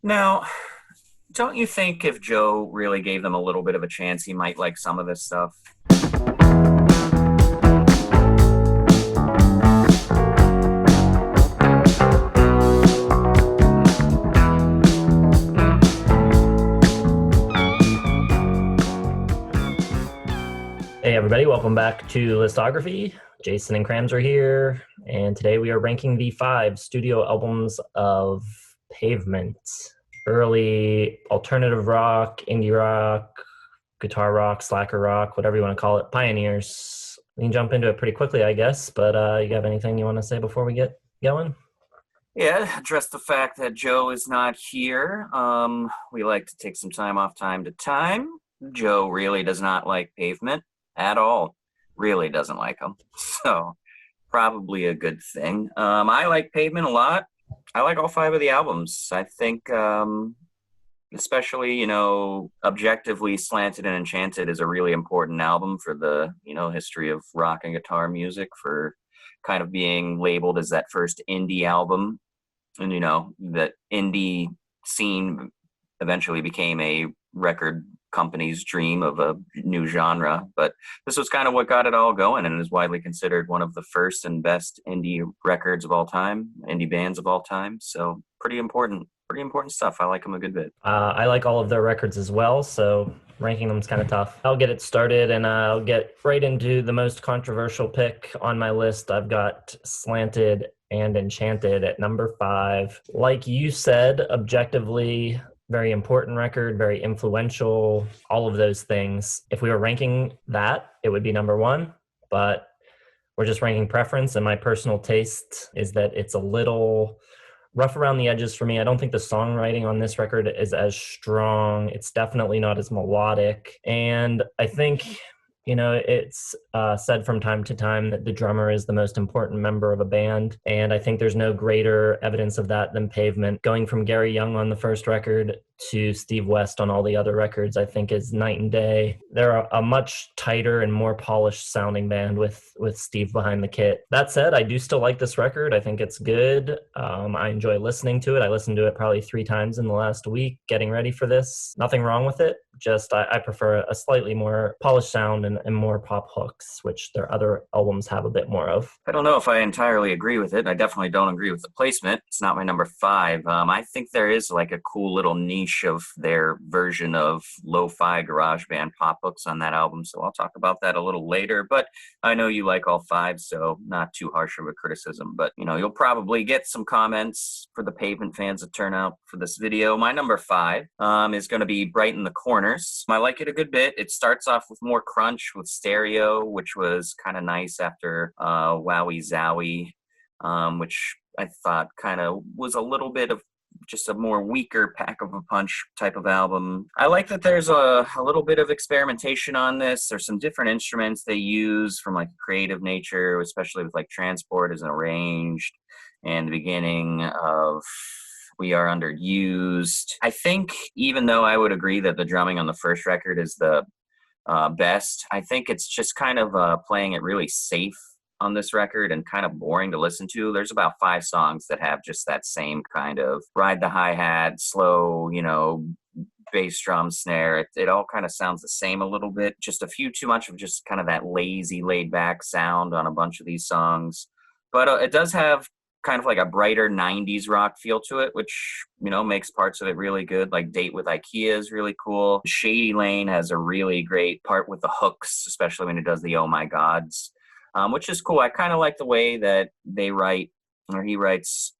Now, don't you think if Joe really gave them a little bit of a chance, he might like some of this stuff? Hey everybody, welcome back to Listography. Jason and Krams are here, and today we are ranking the 5 studio albums of Pavement. Early alternative rock, indie rock, guitar rock, slacker rock, whatever you want to call it, pioneers. We can jump into it pretty quickly, I guess, but you have anything you want to say before we get going? Yeah, address the fact that Joe is not here. We like to take some time off time to time. Joe really does not like Pavement at all. Really doesn't like them. So probably a good thing. I like Pavement a lot. I like all 5 of the albums. I think especially, objectively Slanted and Enchanted is a really important album for the, history of rock and guitar music, for kind of being labeled as that first indie album. And, that indie scene eventually became a record company's dream of a new genre. But this was kind of what got it all going, and is widely considered one of the first and best indie records of all time, indie bands of all time. So pretty important stuff. I like them a good bit. I like all of their records as well, so ranking them is kind of tough. I'll get it started, and I'll get right into the most controversial pick on my list. I've got Slanted and Enchanted at number 5. Like you said, objectively, very important record, very influential, all of those things. If we were ranking that, it would be number 1, but we're just ranking preference, and my personal taste is that it's a little rough around the edges for me. I don't think the songwriting on this record is as strong. It's definitely not as melodic. And I think, it's said from time to time that the drummer is the most important member of a band. And I think there's no greater evidence of that than Pavement. Going from Gary Young on the first record to Steve West on all the other records, I think is night and day. They're a much tighter and more polished sounding band with Steve behind the kit. That said, I do still like this record. I think it's good. I enjoy listening to it. I listened to it probably 3 times in the last week getting ready for this. Nothing wrong with it. Just I prefer a slightly more polished sound and more pop hooks, which their other albums have a bit more of. I don't know if I entirely agree with it. I definitely don't agree with the placement. It's not my number 5. I think there is like a cool little niche of their version of lo-fi garage band pop hooks on that album, so I'll talk about that a little later. But I know you like all 5, so not too harsh of a criticism. But, you'll probably get some comments for the Pavement fans that turn out for this video. My number 5 is going to be Brighten the Corners. I like it a good bit. It starts off with more crunch with stereo, which was kind of nice after Wowie Zowie, which I thought kind of was a little bit of just a more weaker pack of a punch type of album. I like that there's a little bit of experimentation on this. There's some different instruments they use from like a creative nature, especially with like Transport as arranged, and the beginning of We Are Underused. I think even though I would agree that the drumming on the first record is the best, I think it's just kind of playing it really safe on this record and kind of boring to listen to. There's about 5 songs that have just that same kind of ride the hi-hat, slow, bass drum snare. It all kind of sounds the same a little bit. Just a few too much of just kind of that lazy, laid-back sound on a bunch of these songs. But it does have kind of like a brighter 90s rock feel to it, which, makes parts of it really good. Like Date with IKEA is really cool. Shady Lane has a really great part with the hooks, especially when it does the Oh My Gods, which is cool. I kind of like the way that they write, or he writes,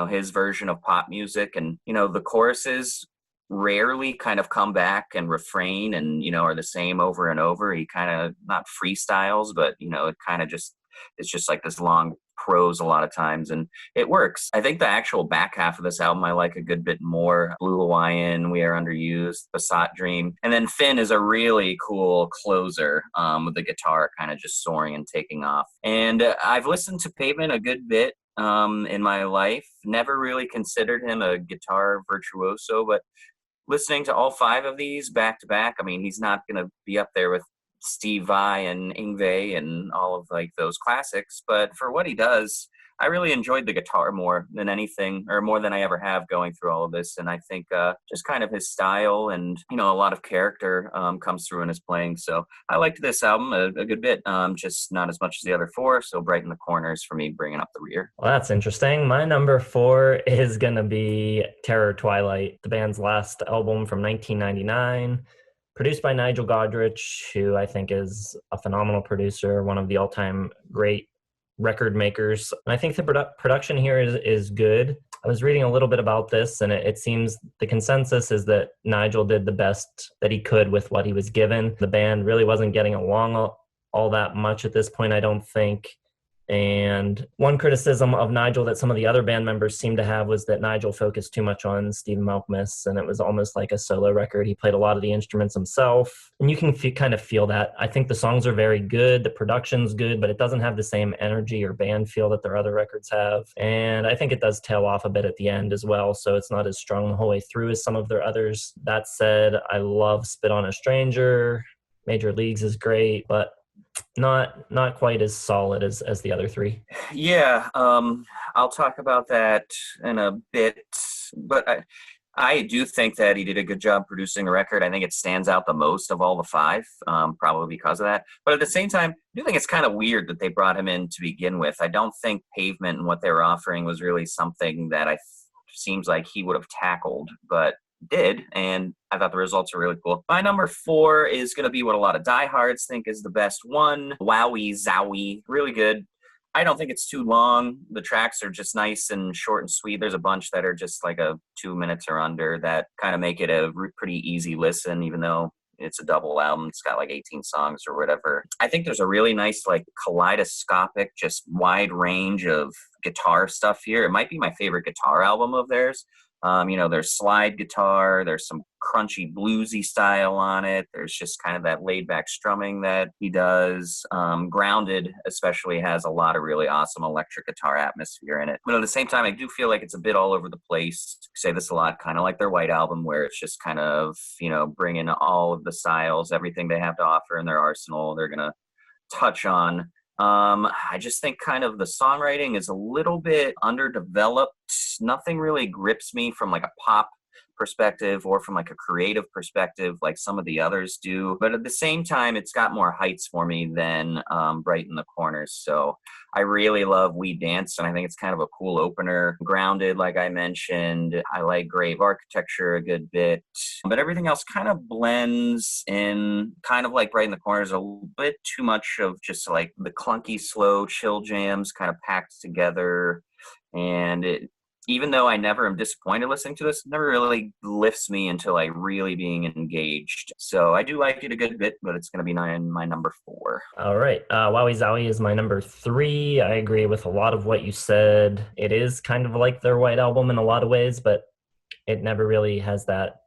his version of pop music. And, the choruses rarely kind of come back and refrain and, are the same over and over. He kind of not freestyles, but, it kind of just, it's just like this long prose a lot of times, and it works. I think the actual back half of this album I like a good bit more. Blue Hawaiian, We Are Underused, Basat Dream, and then Finn is a really cool closer with the guitar kind of just soaring and taking off. And I've listened to Pavement a good bit in my life. Never really considered him a guitar virtuoso, but listening to all 5 of these back to back, I mean, he's not going to be up there with Steve Vai and Yngwie and all of like those classics, but for what he does, I really enjoyed the guitar more than anything, or more than I ever have going through all of this. And I think just kind of his style and, a lot of character comes through in his playing. So I liked this album a good bit, just not as much as the other four. So Brighten the Corners for me, bringing up the rear. Well, that's interesting. My number 4 is going to be Terror Twilight, the band's last album from 1999, produced by Nigel Godrich, who I think is a phenomenal producer, one of the all-time great record makers. And I think the production here is good. I was reading a little bit about this, and it seems the consensus is that Nigel did the best that he could with what he was given. The band really wasn't getting along all that much at this point, I don't think. And one criticism of Nigel that some of the other band members seemed to have was that Nigel focused too much on Stephen Malkmus, and it was almost like a solo record. He played a lot of the instruments himself, and you can kind of feel that. I think the songs are very good, the production's good, but it doesn't have the same energy or band feel that their other records have. And I think it does tail off a bit at the end as well, so it's not as strong the whole way through as some of their others. That said, I love Spit on a Stranger. Major Leagues is great, but not quite as solid as the other three. Yeah, I'll talk about that in a bit, but I do think that he did a good job producing a record. I think it stands out the most of all the five, probably because of that. But at the same time, I do think it's kind of weird that they brought him in to begin with. I don't think Pavement and what they were offering was really something that seems like he would have tackled, but did, and I thought the results are really cool. My number 4 is going to be what a lot of diehards think is the best one, Wowie Zowie. Really good. I don't think it's too long. The tracks are just nice and short and sweet. There's a bunch that are just like 2 minutes or under that kind of make it a pretty easy listen, even though it's a double album. It's got 18 songs or whatever. I think there's a really nice kaleidoscopic, just wide range of guitar stuff here. It might be my favorite guitar album of theirs. There's slide guitar, there's some crunchy bluesy style on it. There's just kind of that laid back strumming that he does. Grounded especially has a lot of really awesome electric guitar atmosphere in it. But at the same time, I do feel like it's a bit all over the place. I say this a lot, kind of like their White Album, where it's just kind of, bringing all of the styles, everything they have to offer in their arsenal, they're going to touch on. I just think kind of the songwriting is a little bit underdeveloped. Nothing really grips me from a pop perspective or from a creative perspective like some of the others do. But at the same time, it's got more heights for me than Brighten the Corners. So I really love We Dance, and I think it's kind of a cool opener. Grounded, like I mentioned. I like Grave Architecture a good bit. But everything else kind of blends in, kind of like Brighten the Corners, a little bit too much of just the clunky, slow, chill jams kind of packed together. And even though I never am disappointed listening to this, it never really lifts me into really being engaged. So I do like it a good bit, but it's going to be my number 4. All right. Wowie Zowie is my number 3. I agree with a lot of what you said. It is kind of like their White Album in a lot of ways, but it never really has that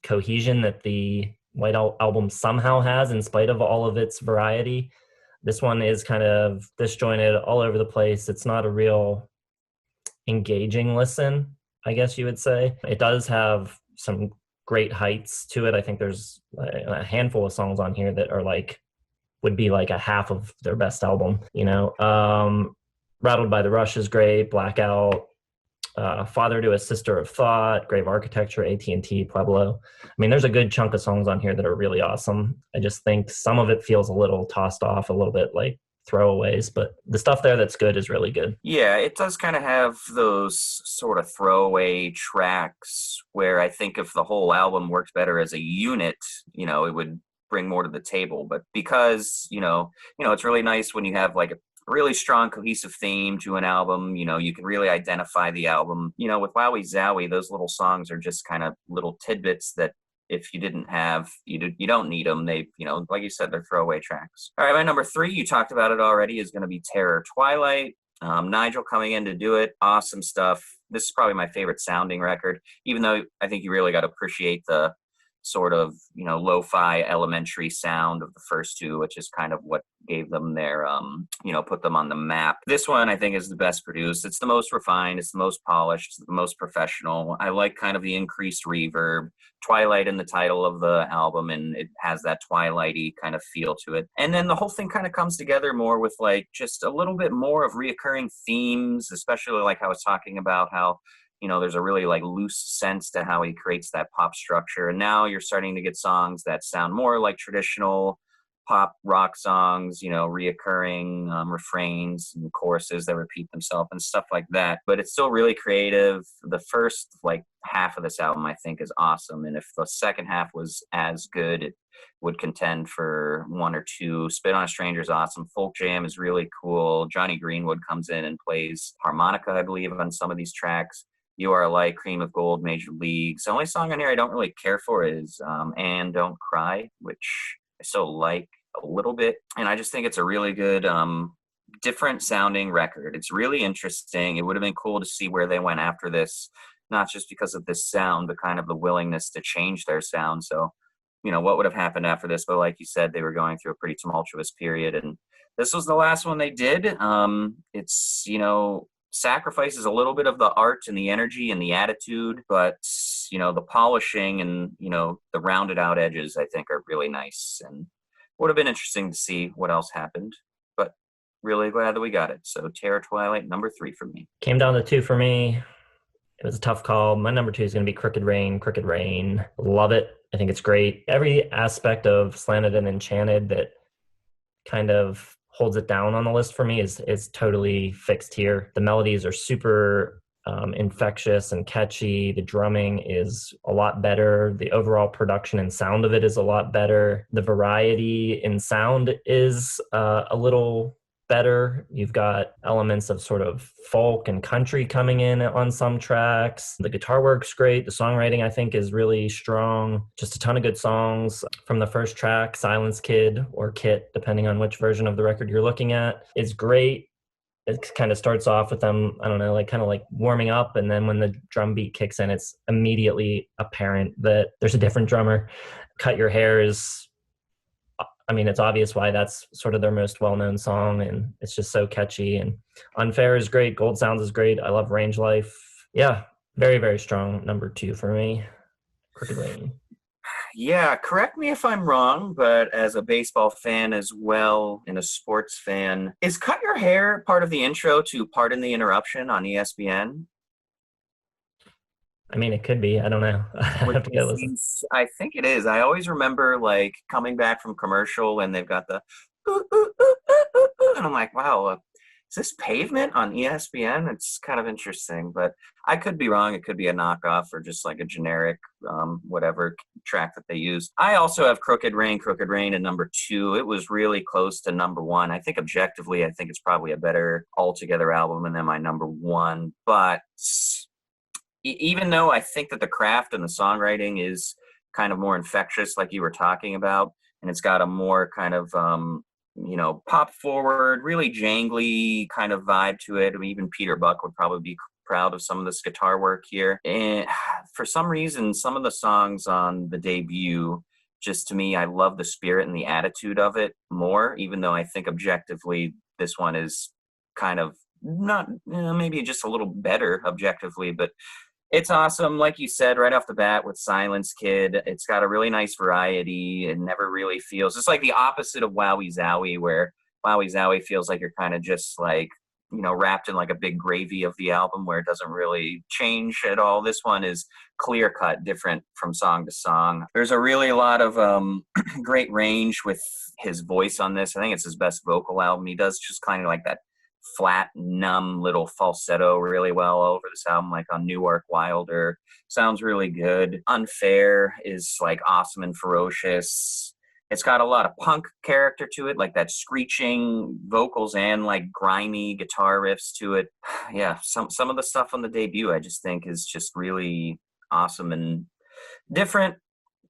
cohesion that the White Album somehow has in spite of all of its variety. This one is kind of disjointed all over the place. It's not a real engaging listen, I guess you would say. It does have some great heights to it. I think there's a handful of songs on here that are would be a half of their best album. Rattled by the Rush is great. Blackout, Father to a Sister of Thought, Grave Architecture, AT&T, Pueblo. I mean, there's a good chunk of songs on here that are really awesome. I just think some of it feels a little tossed off, a little bit throwaways, but the stuff there that's good is really good. Yeah, it does kind of have those sort of throwaway tracks where I think if the whole album worked better as a unit, it would bring more to the table. But because, it's really nice when you have a really strong cohesive theme to an album, you can really identify the album. With Wowie Zowie, those little songs are just kind of little tidbits that if you didn't have, you don't need them. They, like you said, they're throwaway tracks. All right, my number 3, you talked about it already, is going to be Terror Twilight. Nigel coming in to do it. Awesome stuff. This is probably my favorite sounding record, even though I think you really got to appreciate the sort of, lo-fi elementary sound of the first two, which is kind of what gave them their, put them on the map. This one I think is the best produced. It's the most refined, it's the most polished, it's the most professional. I like kind of the increased reverb. Twilight in the title of the album, and it has that twilighty kind of feel to it. And then the whole thing kind of comes together more with like just a little bit more of reoccurring themes, especially like I was talking about how there's a really like loose sense to how he creates that pop structure. And now you're starting to get songs that sound more like traditional pop rock songs, reoccurring refrains and choruses that repeat themselves and stuff like that. But it's still really creative. The first like half of this album I think is awesome. And if the second half was as good, it would contend for one or two. Spit on a Stranger is awesome. Folk Jam is really cool. Johnny Greenwood comes in and plays harmonica, I believe, on some of these tracks. You Are a Light, Cream of Gold, Major Leagues. The only song on here I don't really care for is And Don't Cry, which I still like a little bit. And I just think it's a really good, different sounding record. It's really interesting. It would have been cool to see where they went after this, not just because of this sound, but kind of the willingness to change their sound. So, what would have happened after this? But like you said, they were going through a pretty tumultuous period. And this was the last one they did. It's, sacrifices a little bit of the art and the energy and the attitude, but the polishing and the rounded out edges I think are really nice, and would have been interesting to see what else happened, but really glad that we got it. So Terror Twilight, number 3 for me. Came down to 2 for me. It was a tough call. My number 2 is going to be Crooked Rain. Crooked Rain, love it. I think it's great. Every aspect of Slanted and Enchanted that kind of holds it down on the list for me is totally fixed here. The melodies are super infectious and catchy. The drumming is a lot better. The overall production and sound of it is a lot better. The variety in sound is a little better. You've got elements of sort of folk and country coming in on some tracks. The guitar work's great. The songwriting, I think, is really strong. Just a ton of good songs. From the first track, Silence Kid or Kit, depending on which version of the record you're looking at, is great. It kind of starts off with them, I don't know, like kind of like warming up. And then when the drum beat kicks in, it's immediately apparent that there's a different drummer. Cut Your Hair is, it's obvious why that's sort of their most well-known song, and it's just so catchy. And Unfair is great. Gold Sounds is great. I love Range Life. Yeah, very, very strong number 2 for me. Crooked Rain. Yeah, correct me if I'm wrong, but as a baseball fan as well and a sports fan, is Cut Your Hair part of the intro to Pardon the Interruption on ESPN? It could be. I don't know. I think it is. I always remember like coming back from commercial and they've got the ooh, ooh, ooh, ooh, ooh, ooh, and I'm like, wow, is this Pavement on ESPN? It's kind of interesting, but I could be wrong. It could be a knockoff or just like a generic whatever track that they use. I also have Crooked Rain in number 2. It was really close to number 1. I think objectively, I think it's probably a better altogether album than my number 1, but even though I think that the craft and the songwriting is kind of more infectious, like you were talking about, and it's got a more kind of, pop forward, really jangly kind of vibe to it. Even Peter Buck would probably be proud of some of this guitar work here. And for some reason, some of the songs on the debut, just to me, I love the spirit and the attitude of it more, even though I think objectively this one is kind of not, maybe just a little better objectively, but it's awesome. Like you said, right off the bat with Silence Kid, it's got a really nice variety. It never really feels, it's like the opposite of Wowie Zowie, where Wowie Zowie feels like you're kind of just like, wrapped in like a big gravy of the album where it doesn't really change at all. This one is clear cut, different from song to song. There's a really lot of great range with his voice on this. I think it's his best vocal album. He does just kind of like that flat, numb little falsetto really well over this album, like on Newark Wilder. Sounds really good. Unfair is like awesome and ferocious. It's got a lot of punk character to it, like that screeching vocals and like grimy guitar riffs to it. Yeah, some of the stuff on the debut I just think is just really awesome and different.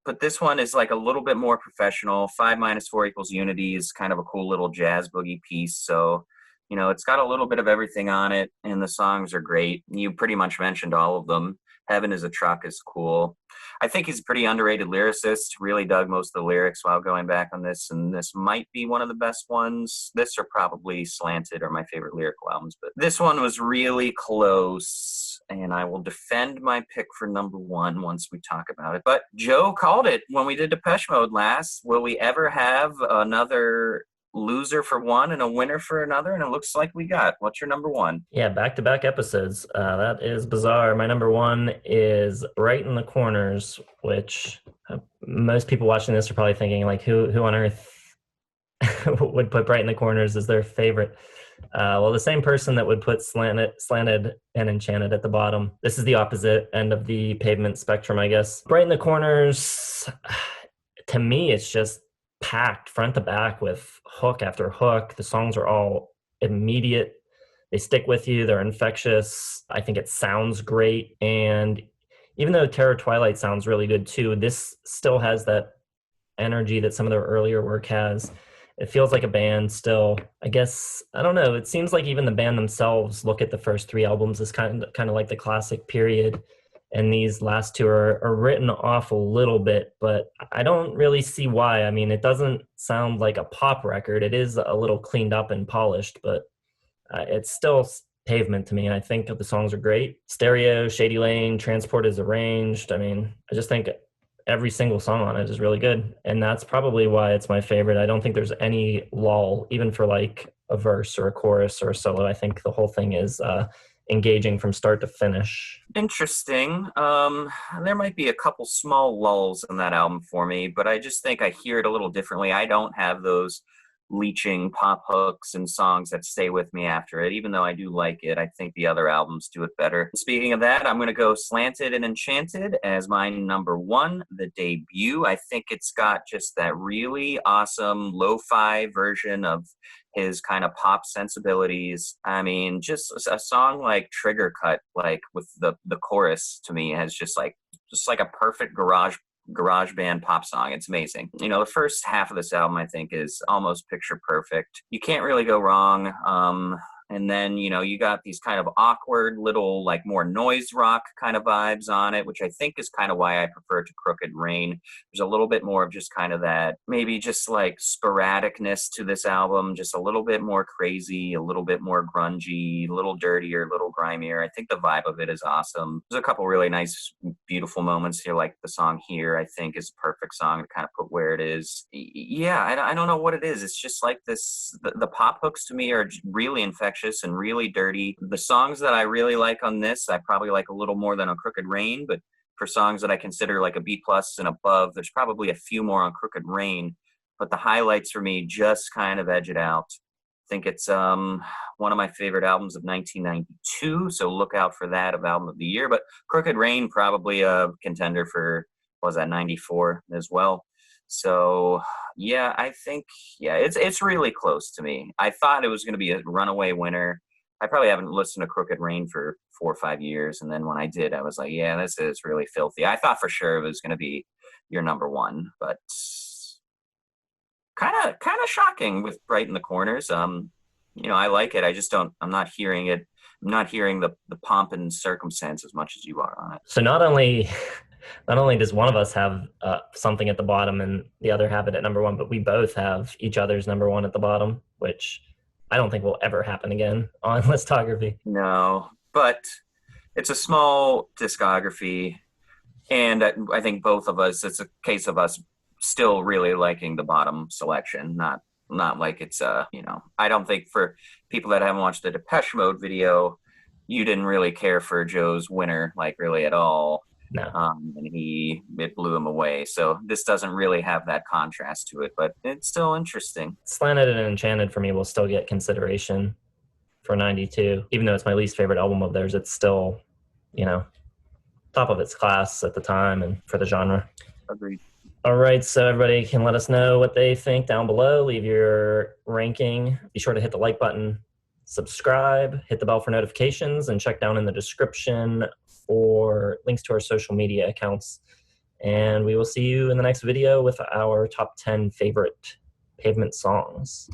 But this one is like a little bit more professional. 5 minus 4 equals unity is kind of a cool little jazz boogie piece. So, it's got a little bit of everything on it, and the songs are great. You pretty much mentioned all of them. Heaven is a Truck is cool. I think he's a pretty underrated lyricist. Really dug most of the lyrics while going back on this, and this might be one of the best ones. This or probably Slanted are my favorite lyrical albums, but this one was really close, and I will defend my pick for number one once we talk about it. But Joe called it when we did Depeche Mode last. Will we ever have another loser for one and a winner for another? And it looks like we got. What's your number one? Yeah, back-to-back episodes. That is bizarre. My number one is Right in the Corners, which most people watching this are probably thinking, like, who on earth would put Bright in the Corners as their favorite? Well, the same person that would put Slanted and Enchanted at the bottom. This is the opposite end of the Pavement spectrum, I guess. Bright in the Corners, to me, it's just packed front to back with hook after hook. The songs are all immediate. They stick with you. They're infectious. I think it sounds great. And even though Terror Twilight sounds really good too, this still has that energy that some of their earlier work has. It feels like a band still. I guess, I don't know. It seems like even the band themselves look at the first three albums as kind of like the classic period. And these last two are written off a little bit, but I don't really see why. I mean, it doesn't sound like a pop record. It is a little cleaned up and polished, but it's still Pavement to me. I think the songs are great. Stereo, Shady Lane, Transport is arranged. I mean, I just think every single song on it is really good. And that's probably why it's my favorite. I don't think there's any lull, even for like a verse or a chorus or a solo. I think the whole thing is engaging from start to finish. Interesting. There might be a couple small lulls in that album for me, but I just think I hear it a little differently. I don't have those leeching pop hooks and songs that stay with me after it. Even though I do like it, I think the other albums do it better. Speaking of that, I'm going to go Slanted and Enchanted as my number one, the debut. I think it's got just that really awesome lo-fi version of his kind of pop sensibilities. I mean, just a song like Trigger Cut, like with the chorus, to me has just like a perfect garage band pop song. It's amazing. You know, the first half of this album I think is almost picture perfect. You can't really go wrong. And then, you know, you got these kind of awkward little, like, more noise rock kind of vibes on it, which I think is kind of why I prefer to Crooked Rain. There's a little bit more of just kind of that, maybe just like sporadicness to this album, just a little bit more crazy, a little bit more grungy, a little dirtier, a little grimier. I think the vibe of it is awesome. There's a couple really nice, beautiful moments here, like the song Here, I think is a perfect song to kind of put where it is. Yeah, I don't know what it is. It's just like this, the pop hooks to me are really infectious and really dirty. The songs that I really like on this, I probably like a little more than on Crooked Rain, but for songs that I consider like a B+ and above, there's probably a few more on Crooked Rain, but the highlights for me just kind of edge it out. I think it's one of my favorite albums of 1992, so look out for that of Album of the Year, but Crooked Rain probably a contender for, what was that, 94 as well. So yeah, I think, yeah, it's really close to me. I thought it was going to be a runaway winner. I probably haven't listened to Crooked Rain for 4 or 5 years, and then when I did, I was like, yeah, this is really filthy. I thought for sure it was going to be your number one, but kind of shocking with Bright in the Corners. You know, I like it. I just don't. I'm not hearing it. I'm not hearing the pomp and circumstance as much as you are on it. So not only does one of us have something at the bottom and the other have it at number one, but we both have each other's number one at the bottom, which I don't think will ever happen again on Listography. No, but it's a small discography, and I think both of us, it's a case of us still really liking the bottom selection, not like it's you know, I don't think for people that haven't watched the Depeche Mode video, you didn't really care for Joe's winner, like, really at all. No. And it blew him away. So this doesn't really have that contrast to it, but it's still interesting. Slanted and Enchanted for me will still get consideration for 92. Even though it's my least favorite album of theirs, it's still, you know, top of its class at the time and for the genre. Agreed. All right, so everybody can let us know what they think down below. Leave your ranking. Be sure to hit the like button, subscribe, hit the bell for notifications, and check down in the description for links to our social media accounts. And we will see you in the next video with our top 10 favorite Pavement songs.